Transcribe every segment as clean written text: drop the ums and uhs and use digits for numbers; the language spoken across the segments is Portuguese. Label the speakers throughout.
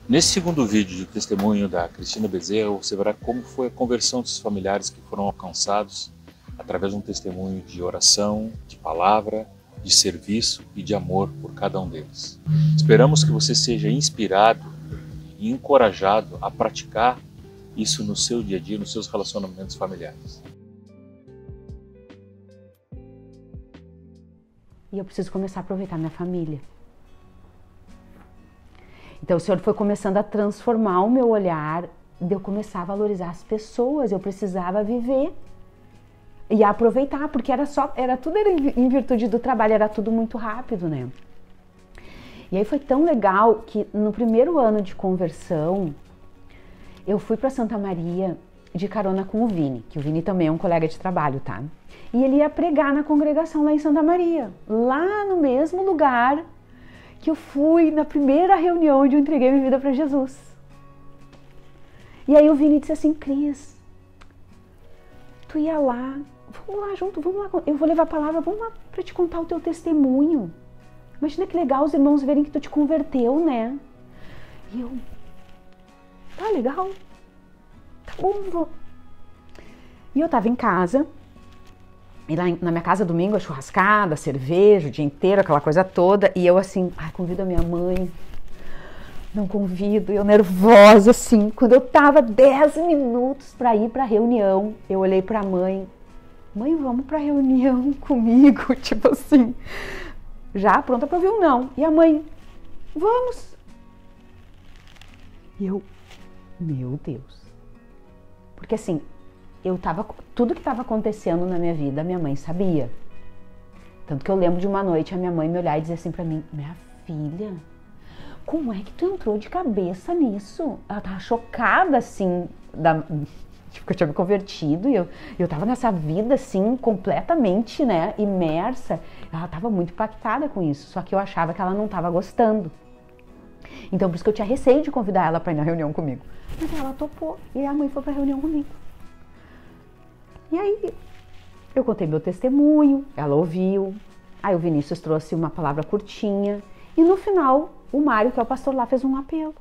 Speaker 1: Nesse segundo vídeo de testemunho da Cristina Bezerra, você verá como foi a conversão dos familiares que foram alcançados através de um testemunho de oração, de palavra, de serviço e de amor por cada um deles. Esperamos que você seja inspirado e encorajado a praticar isso no seu dia a dia, nos seus relacionamentos familiares.
Speaker 2: E eu preciso começar a aproveitar minha família. Então o Senhor foi começando a transformar o meu olhar, de eu começar a valorizar as pessoas, eu precisava viver e aproveitar, porque era tudo em virtude do trabalho, era tudo muito rápido, né? E aí foi tão legal que no primeiro ano de conversão, eu fui para Santa Maria de carona com o Vini, que o Vini também é um colega de trabalho, tá? E ele ia pregar na congregação lá em Santa Maria, lá no mesmo lugar que eu fui na primeira reunião onde eu entreguei minha vida para Jesus. E aí o Vini disse assim: Cris, tu ia lá, vamos lá junto, vamos lá, eu vou levar a palavra, vamos lá para te contar o teu testemunho. Imagina que legal os irmãos verem que tu te converteu, né? E eu, tá legal, tá bom, vou. E eu tava em casa, e lá na minha casa domingo a churrascada, cerveja, o dia inteiro, aquela coisa toda, e eu assim, convido a minha mãe, não convido, eu nervosa assim. Quando eu tava 10 minutos para ir pra reunião, eu olhei pra mãe, vamos pra reunião comigo, tipo assim, já pronta pra ouvir um não. E a mãe, vamos. E eu, meu Deus, porque assim, tudo que estava acontecendo na minha vida, minha mãe sabia. Tanto que eu lembro de uma noite a minha mãe me olhar e dizer assim pra mim: minha filha, como é que tu entrou de cabeça nisso? Ela tava chocada, assim, tipo, que eu tinha me convertido e eu tava nessa vida, assim, completamente, né, imersa. Ela tava muito impactada com isso, só que eu achava que ela não tava gostando. Então, por isso que eu tinha receio de convidar ela pra ir na reunião comigo. Mas ela topou e a mãe foi pra reunião comigo. E aí, eu contei meu testemunho, ela ouviu, aí o Vinícius trouxe uma palavra curtinha, e no final, o Mário, que é o pastor lá, fez um apelo.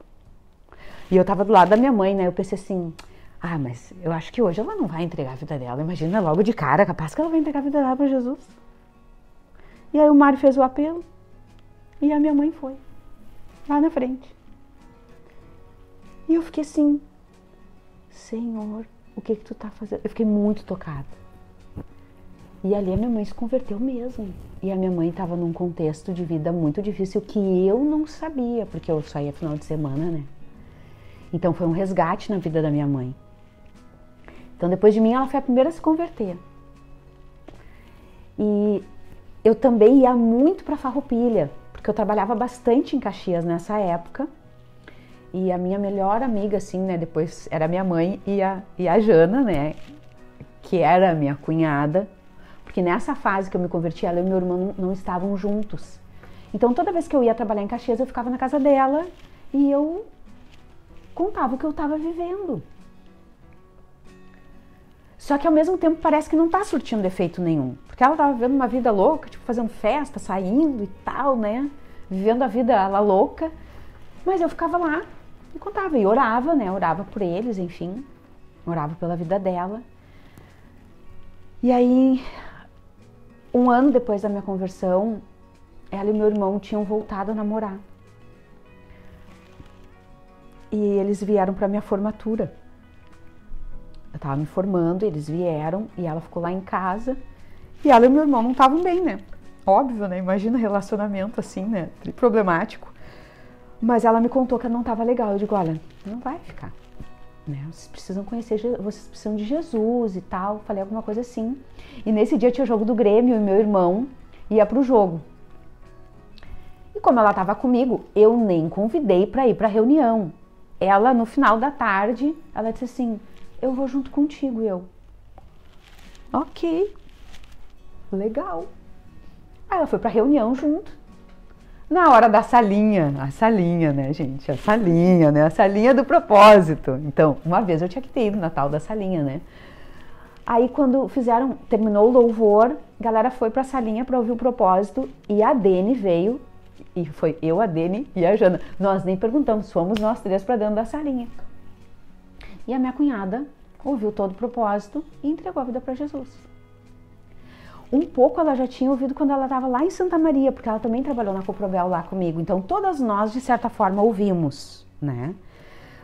Speaker 2: E eu tava do lado da minha mãe, né, eu pensei assim, mas eu acho que hoje ela não vai entregar a vida dela, imagina logo de cara, capaz que ela vai entregar a vida dela para Jesus. E aí o Mário fez o apelo, e a minha mãe foi, lá na frente. E eu fiquei assim, Senhor, o que tu tá fazendo? Eu fiquei muito tocada. E ali a minha mãe se converteu mesmo. E a minha mãe estava num contexto de vida muito difícil que eu não sabia, porque eu só ia final de semana, né? Então foi um resgate na vida da minha mãe. Então depois de mim ela foi a primeira a se converter. E eu também ia muito para Farroupilha, porque eu trabalhava bastante em Caxias nessa época. E a minha melhor amiga, assim, né, depois era a minha mãe e a Jana, né, que era a minha cunhada, porque nessa fase que eu me converti, ela e meu irmão não estavam juntos. Então toda vez que eu ia trabalhar em Caxias, eu ficava na casa dela e eu contava o que eu estava vivendo. Só que ao mesmo tempo parece que não tá surtindo efeito nenhum, porque ela estava vivendo uma vida louca, tipo fazendo festa, saindo e tal, né, vivendo a vida ela louca, mas eu ficava lá e contava, e orava, né, orava por eles, enfim, orava pela vida dela. E aí, um ano depois da minha conversão, ela e meu irmão tinham voltado a namorar. E eles vieram para minha formatura. Eu tava me formando, eles vieram e ela ficou lá em casa. E ela e meu irmão não estavam bem, né? Óbvio, né? Imagina relacionamento assim, né? Problemático. Mas ela me contou que não estava legal. Eu digo, olha, não vai ficar, né? Vocês precisam conhecer, vocês precisam de Jesus e tal. Falei alguma coisa assim. E nesse dia tinha o jogo do Grêmio e meu irmão ia pro jogo. E como ela estava comigo, eu nem convidei para ir para a reunião. Ela, no final da tarde, ela disse assim, eu vou junto contigo. E eu, ok, legal. Aí ela foi para a reunião junto. Na hora da salinha, a salinha, né, gente? A salinha, né? A salinha do propósito. Então, uma vez eu tinha que ter ido na tal da salinha, né? Aí, quando terminou o louvor, a galera foi pra salinha pra ouvir o propósito e a Dene veio E foi eu, a Dani e a Jana. Nós nem perguntamos, fomos nós 3 para dentro da salinha. E a minha cunhada ouviu todo o propósito e entregou a vida para Jesus. Um pouco ela já tinha ouvido quando ela estava lá em Santa Maria, porque ela também trabalhou na Coprovel lá comigo. Então todas nós, de certa forma, ouvimos, né?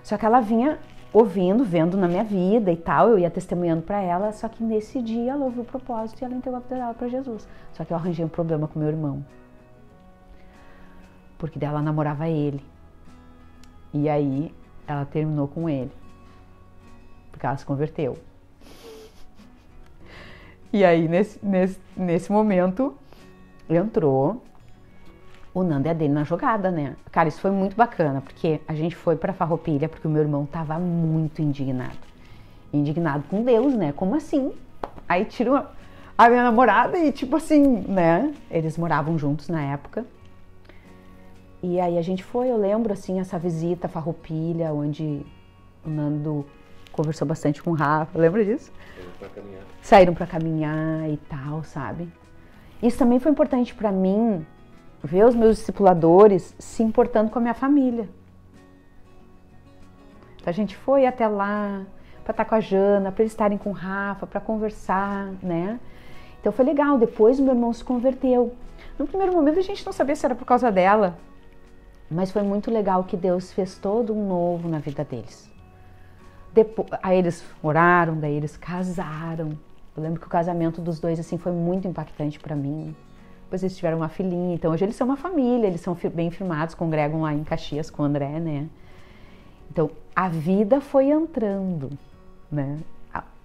Speaker 2: Só que ela vinha ouvindo, vendo na minha vida e tal, eu ia testemunhando para ela, só que nesse dia ela ouviu o propósito e ela entregou a vida dela para Jesus. Só que eu arranjei um problema com meu irmão. Porque daí ela namorava ele. E aí ela terminou com ele. Porque ela se converteu. E aí nesse momento entrou o Nando e a Dani na jogada, né? Cara, isso foi muito bacana, porque a gente foi pra Farroupilha porque o meu irmão tava muito indignado. Indignado com Deus, né? Como assim? Aí tirou a minha namorada e tipo assim, né? Eles moravam juntos na época. E aí a gente foi, eu lembro assim, essa visita a Farroupilha, onde o Nando conversou bastante com o Rafa, lembra disso? Saíram pra caminhar e tal, sabe? Isso também foi importante pra mim, ver os meus discipuladores se importando com a minha família. Então a gente foi até lá pra estar com a Jana, pra eles estarem com o Rafa, pra conversar, né? Então foi legal, depois o meu irmão se converteu. No primeiro momento a gente não sabia se era por causa dela, mas foi muito legal que Deus fez todo um novo na vida deles. Depois, aí eles oraram, daí eles casaram. Eu lembro que o casamento dos dois assim foi muito impactante para mim. Depois eles tiveram uma filhinha, então hoje eles são uma família, eles são bem firmados, congregam lá em Caxias com o André, né? Então a vida foi entrando, né?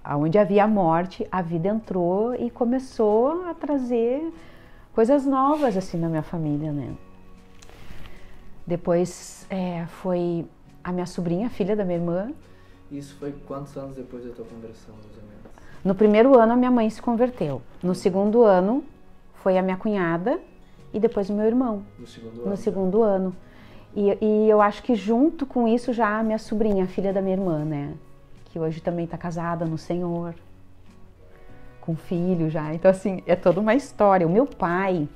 Speaker 2: Aonde havia a morte, a vida entrou e começou a trazer coisas novas assim na minha família, né? Depois foi a minha sobrinha, filha da minha irmã.
Speaker 3: Isso foi quantos anos depois da tua conversão, mais ou menos?
Speaker 2: No primeiro ano a minha mãe se converteu. No segundo ano foi a minha cunhada e depois o meu irmão.
Speaker 3: No
Speaker 2: segundo ano. E eu acho que junto com isso já a minha sobrinha, a filha da minha irmã, né? Que hoje também está casada no Senhor. Com filho já. Então assim, é toda uma história. O meu pai,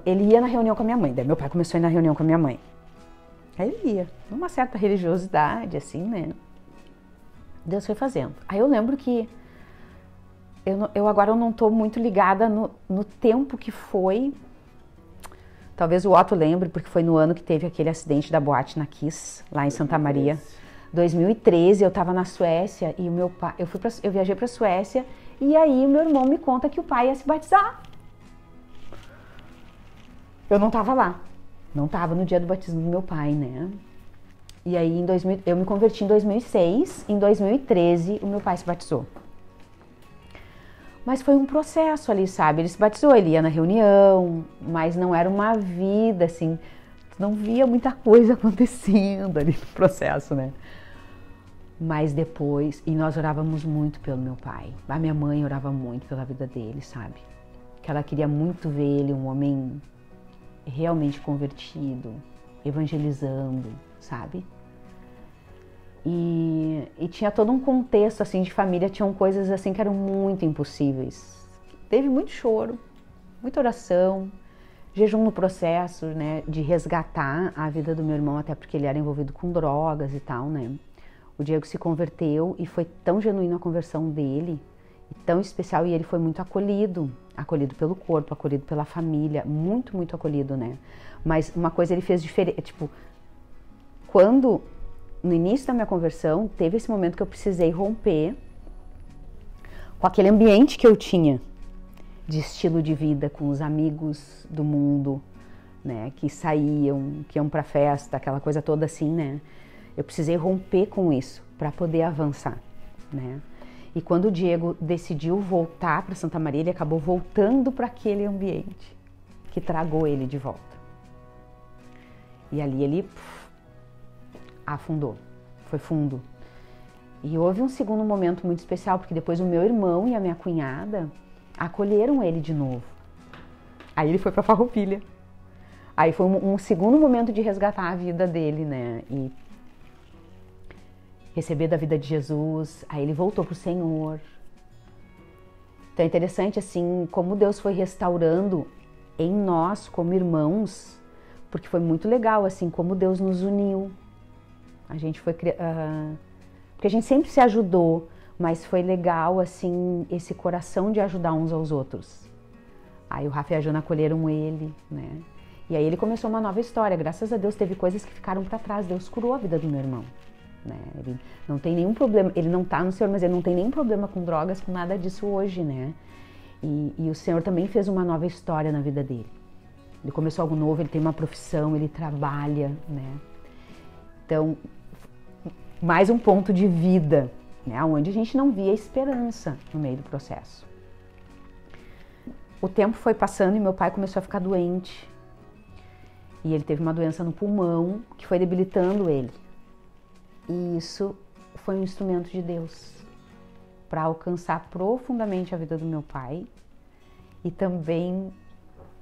Speaker 2: ele ia na reunião com a minha mãe. Daí meu pai começou a ir na reunião com a minha mãe. Aí ele ia, numa certa religiosidade, assim, né? Deus foi fazendo. Aí eu lembro que eu agora eu não tô muito ligada no tempo que foi. Talvez o Otto lembre, porque foi no ano que teve aquele acidente da boate na Kiss, lá em Santa Maria. 2013, eu tava na Suécia e o meu pai, eu viajei pra Suécia e aí o meu irmão me conta que o pai ia se batizar. Eu não tava lá. Não estava no dia do batismo do meu pai, né? E aí eu me converti em 2006, em 2013 o meu pai se batizou. Mas foi um processo ali, sabe? Ele se batizou, ele ia na reunião, mas não era uma vida assim, não via muita coisa acontecendo ali no processo, né? Mas depois, e nós orávamos muito pelo meu pai. A minha mãe orava muito pela vida dele, sabe? Que ela queria muito ver ele um homem realmente convertido, evangelizando, sabe? E tinha todo um contexto assim de família, tinham coisas assim que eram muito impossíveis. Teve muito choro, muita oração, jejum no processo, né, de resgatar a vida do meu irmão, até porque ele era envolvido com drogas e tal, né? O Diego se converteu e foi tão genuína a conversão dele, tão especial, e ele foi muito acolhido pelo corpo, acolhido pela família, muito, muito acolhido, né? Mas uma coisa ele fez diferente, tipo, quando, no início da minha conversão, teve esse momento que eu precisei romper com aquele ambiente que eu tinha, de estilo de vida, com os amigos do mundo, né? Que saíam, que iam pra festa, aquela coisa toda assim, né? Eu precisei romper com isso, para poder avançar, né? E quando o Diego decidiu voltar para Santa Maria, ele acabou voltando para aquele ambiente que tragou ele de volta. E ali ele afundou, foi fundo. E houve um segundo momento muito especial, porque depois o meu irmão e a minha cunhada acolheram ele de novo. Aí ele foi para Farroupilha. Aí foi um segundo momento de resgatar a vida dele, né? E receber da vida de Jesus, aí ele voltou pro Senhor. Então é interessante assim, como Deus foi restaurando em nós como irmãos, porque foi muito legal, assim, como Deus nos uniu. A gente foi... porque a gente sempre se ajudou, mas foi legal, assim, esse coração de ajudar uns aos outros. Aí o Rafa e a Jana acolheram ele, né? E aí ele começou uma nova história. Graças a Deus teve coisas que ficaram para trás. Deus curou a vida do meu irmão, né? Ele não tem nenhum problema, ele não tá no Senhor, mas ele não tem nenhum problema com drogas, com nada disso hoje, né? E o Senhor também fez uma nova história na vida dele. Ele começou algo novo, ele tem uma profissão, ele trabalha, né? Então, mais um ponto de vida, né? Onde a gente não via esperança no meio do processo. O tempo foi passando e meu pai começou a ficar doente. E ele teve uma doença no pulmão que foi debilitando ele. E isso foi um instrumento de Deus para alcançar profundamente a vida do meu pai e também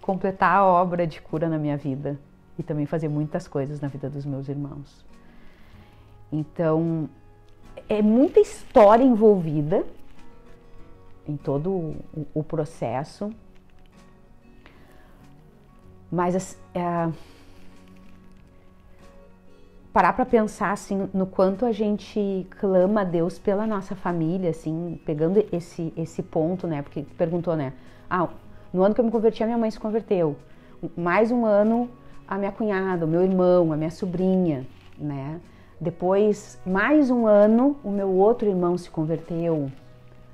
Speaker 2: completar a obra de cura na minha vida e também fazer muitas coisas na vida dos meus irmãos. Então, é muita história envolvida em todo o processo, mas parar para pensar assim no quanto a gente clama a Deus pela nossa família, assim, pegando esse ponto, né? Porque perguntou, né? No ano que eu me converti, a minha mãe se converteu. Mais um ano, a minha cunhada, o meu irmão, a minha sobrinha, né? Depois, mais um ano, o meu outro irmão se converteu,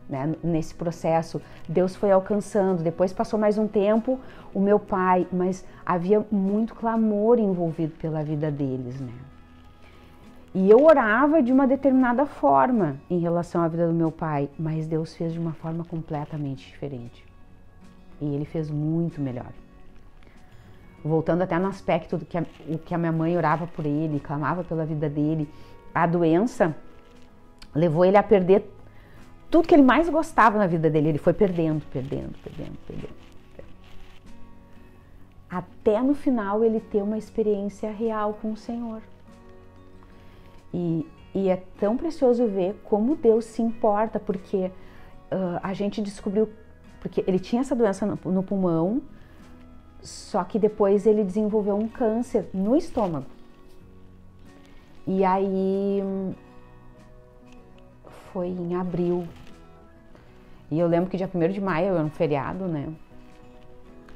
Speaker 2: né? Nesse processo, Deus foi alcançando. Depois passou mais um tempo, o meu pai, mas havia muito clamor envolvido pela vida deles, né? E eu orava de uma determinada forma em relação à vida do meu pai, mas Deus fez de uma forma completamente diferente. E Ele fez muito melhor. Voltando até no aspecto do que a minha mãe orava por ele, clamava pela vida dele, a doença levou ele a perder tudo que ele mais gostava na vida dele. Ele foi perdendo. Até no final ele ter uma experiência real com o Senhor. E é tão precioso ver como Deus se importa, porque a gente descobriu, porque ele tinha essa doença no pulmão, só que depois ele desenvolveu um câncer no estômago. E aí foi em abril. E eu lembro que dia 1º de maio era um feriado, né?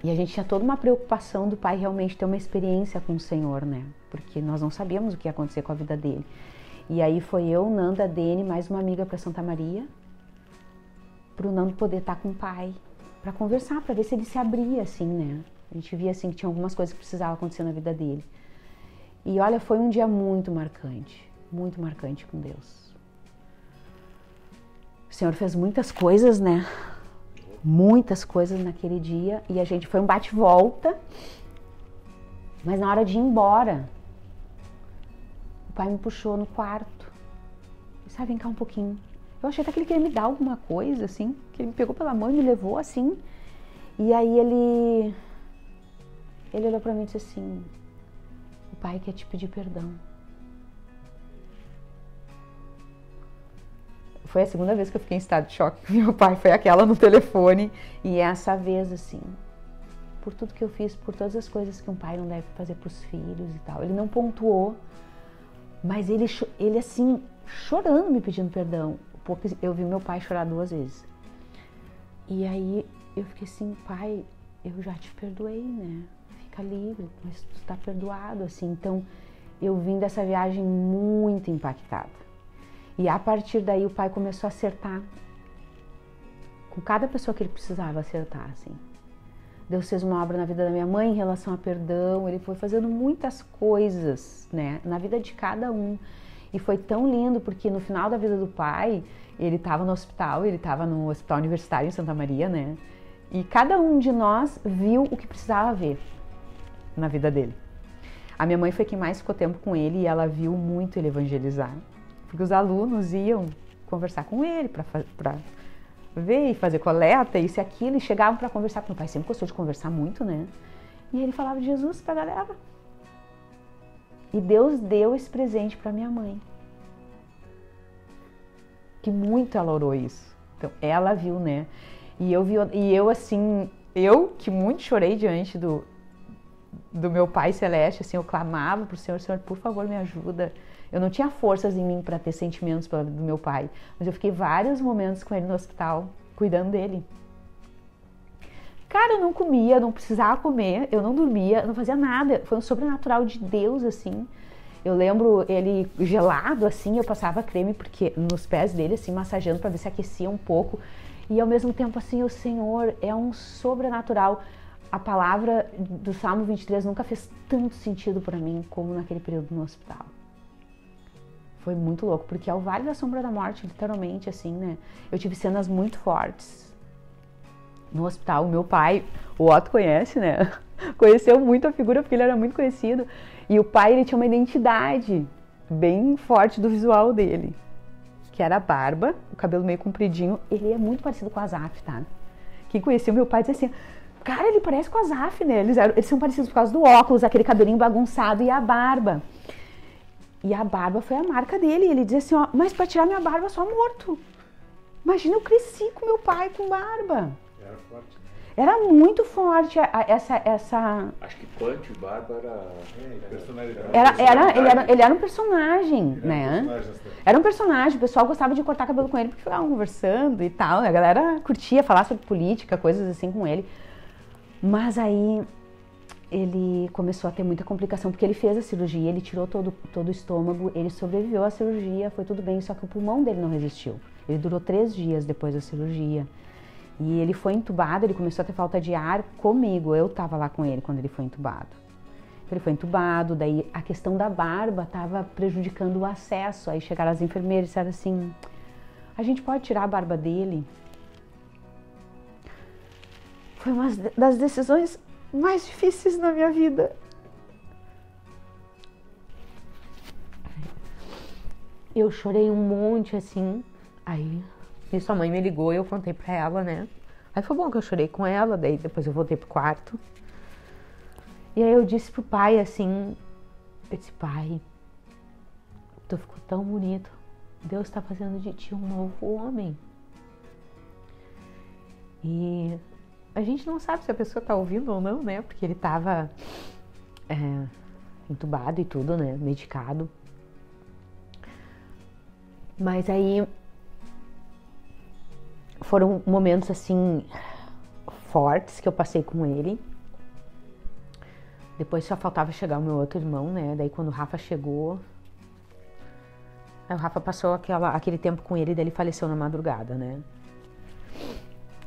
Speaker 2: E a gente tinha toda uma preocupação do pai realmente ter uma experiência com o Senhor, né? Porque nós não sabíamos o que ia acontecer com a vida dele. E aí foi eu, Nanda, Dene, mais uma amiga para Santa Maria, para o Nando poder estar com o pai, para conversar, para ver se ele se abria, assim, né? A gente via, assim, que tinha algumas coisas que precisavam acontecer na vida dele. E olha, foi um dia muito marcante com Deus. O Senhor fez muitas coisas, né? Muitas coisas naquele dia, e a gente foi um bate-volta, mas na hora de ir embora, o pai me puxou no quarto e disse, vem cá um pouquinho. Eu achei até que ele queria me dar alguma coisa, assim, que ele me pegou pela mão e me levou, assim, e aí ele olhou pra mim e disse assim, o pai quer te pedir perdão. Foi a segunda vez que eu fiquei em estado de choque com meu pai, foi aquela no telefone. E essa vez, assim, por tudo que eu fiz, por todas as coisas que um pai não deve fazer pros filhos e tal. Ele não pontuou, mas ele assim, chorando, me pedindo perdão. Porque eu vi meu pai chorar 2 vezes. E aí eu fiquei assim, pai, eu já te perdoei, né? Fica livre, mas tu tá perdoado, assim. Então, eu vim dessa viagem muito impactada. E a partir daí o pai começou a acertar com cada pessoa que ele precisava acertar, assim. Deus fez uma obra na vida da minha mãe em relação a perdão, ele foi fazendo muitas coisas, né, na vida de cada um. E foi tão lindo, porque no final da vida do pai, ele estava no hospital universitário em Santa Maria, né, e cada um de nós viu o que precisava ver na vida dele. A minha mãe foi quem mais ficou tempo com ele e ela viu muito ele evangelizar. Porque os alunos iam conversar com ele para ver e fazer coleta, isso e aquilo, e chegavam para conversar, porque meu pai sempre gostou de conversar muito, né? E ele falava de Jesus para a galera. E Deus deu esse presente para minha mãe. Que muito ela orou isso. Então, ela viu, né? E eu assim, Eu, que muito chorei diante do meu Pai Celeste, assim, eu clamava pro Senhor, Senhor, por favor, me ajuda. Eu não tinha forças em mim para ter sentimentos do meu pai, mas eu fiquei vários momentos com ele no hospital, cuidando dele. Cara, eu não comia, não precisava comer, eu não dormia, não fazia nada. Foi um sobrenatural de Deus, assim. Eu lembro ele gelado, assim, eu passava creme porque nos pés dele, assim, massageando para ver se aquecia um pouco. E ao mesmo tempo, assim, o Senhor é um sobrenatural. A palavra do Salmo 23 nunca fez tanto sentido para mim como naquele período no hospital. Foi muito louco, porque é o Vale da Sombra da Morte, literalmente, assim, né? Eu tive cenas muito fortes. No hospital, o meu pai, o Otto conhece, né? Conheceu muito a figura porque ele era muito conhecido. E o pai, ele tinha uma identidade bem forte do visual dele, que era a barba, o cabelo meio compridinho. Ele é muito parecido com a Azaf, tá? Quem conheceu meu pai disse assim, cara, ele parece com a Azaf, né? Eles são parecidos por causa do óculos, aquele cabelinho bagunçado e a barba. E a barba foi a marca dele. Ele dizia assim, ó, mas pra tirar minha barba só morto. Imagina, eu cresci com meu pai com barba.
Speaker 1: Era forte, né?
Speaker 2: Era muito forte essa...
Speaker 1: Acho que Punch e Barba era... personalidade.
Speaker 2: Ele era um personagem, né? Era um personagem, o pessoal gostava de cortar cabelo com ele porque ficavam conversando e tal, né? A galera curtia falar sobre política, coisas assim com ele. Mas aí começou a ter muita complicação, porque ele fez a cirurgia, ele tirou todo o estômago, ele sobreviveu à cirurgia, foi tudo bem, só que o pulmão dele não resistiu. Ele durou 3 dias depois da cirurgia. E ele foi entubado, ele começou a ter falta de ar comigo, eu tava lá com ele quando ele foi entubado. Ele foi entubado, daí a questão da barba tava prejudicando o acesso, aí chegaram as enfermeiras e disseram assim, a gente pode tirar a barba dele? Foi uma das decisões mais difíceis na minha vida. Eu chorei um monte, assim, aí sua mãe me ligou e eu contei pra ela, né? Aí foi bom que eu chorei com ela, daí depois eu voltei pro quarto. E aí eu disse pro pai, assim, eu disse, pai, tu ficou tão bonito, Deus tá fazendo de ti um novo homem. E a gente não sabe se a pessoa tá ouvindo ou não, né? Porque ele tava entubado e tudo, né? Medicado. Mas aí foram momentos assim fortes que eu passei com ele. Depois só faltava chegar o meu outro irmão, né? Daí quando o Rafa chegou, aí o Rafa passou aquele tempo com ele e daí ele faleceu na madrugada, né?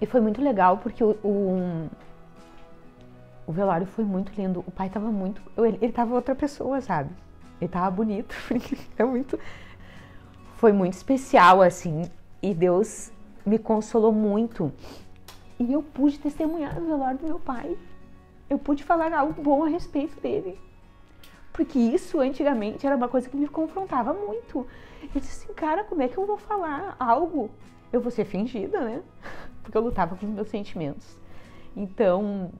Speaker 2: E foi muito legal porque o velório foi muito lindo. O pai tava muito... Ele tava outra pessoa, sabe? Ele tava bonito. Foi muito especial, assim. E Deus me consolou muito. E eu pude testemunhar no velório do meu pai. Eu pude falar algo bom a respeito dele. Porque isso, antigamente, era uma coisa que me confrontava muito. Eu disse assim, cara, como é que eu vou falar algo? Eu vou ser fingida, né? Porque eu lutava com os meus sentimentos. Então,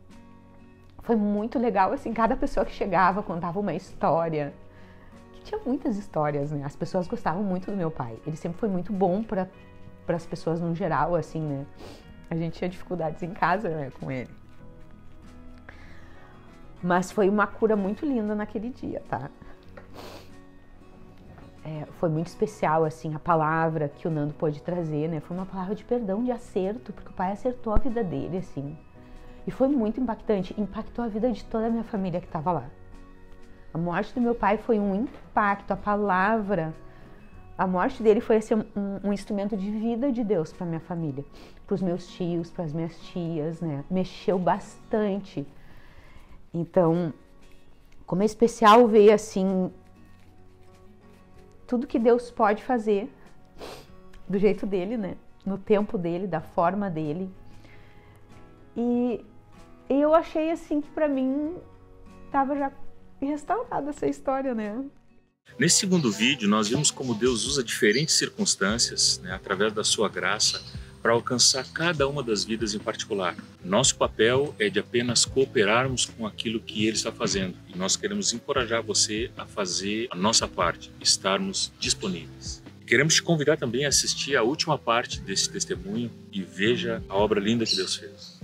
Speaker 2: foi muito legal, assim, cada pessoa que chegava contava uma história. Que tinha muitas histórias, né? As pessoas gostavam muito do meu pai. Ele sempre foi muito bom para as pessoas no geral, assim, né? A gente tinha dificuldades em casa, né, com ele. Mas foi uma cura muito linda naquele dia, tá? Foi muito especial, assim, a palavra que o Nando pôde trazer, né? Foi uma palavra de perdão, de acerto, porque o pai acertou a vida dele, assim. E foi muito impactante, impactou a vida de toda a minha família que estava lá. A morte do meu pai foi um impacto, a palavra, a morte dele foi assim, um instrumento de vida de Deus para minha família, para os meus tios, para as minhas tias, né? Mexeu bastante. Então, como é especial ver, assim, tudo que Deus pode fazer do jeito dele, né? No tempo dele, da forma dele. E eu achei, assim, que pra mim tava já restaurada essa história, né?
Speaker 1: Nesse segundo vídeo, nós vimos como Deus usa diferentes circunstâncias, né, através da sua graça, para alcançar cada uma das vidas em particular. Nosso papel é de apenas cooperarmos com aquilo que Ele está fazendo. E nós queremos encorajar você a fazer a nossa parte, estarmos disponíveis. Queremos te convidar também a assistir a última parte desse testemunho e veja a obra linda que Deus fez.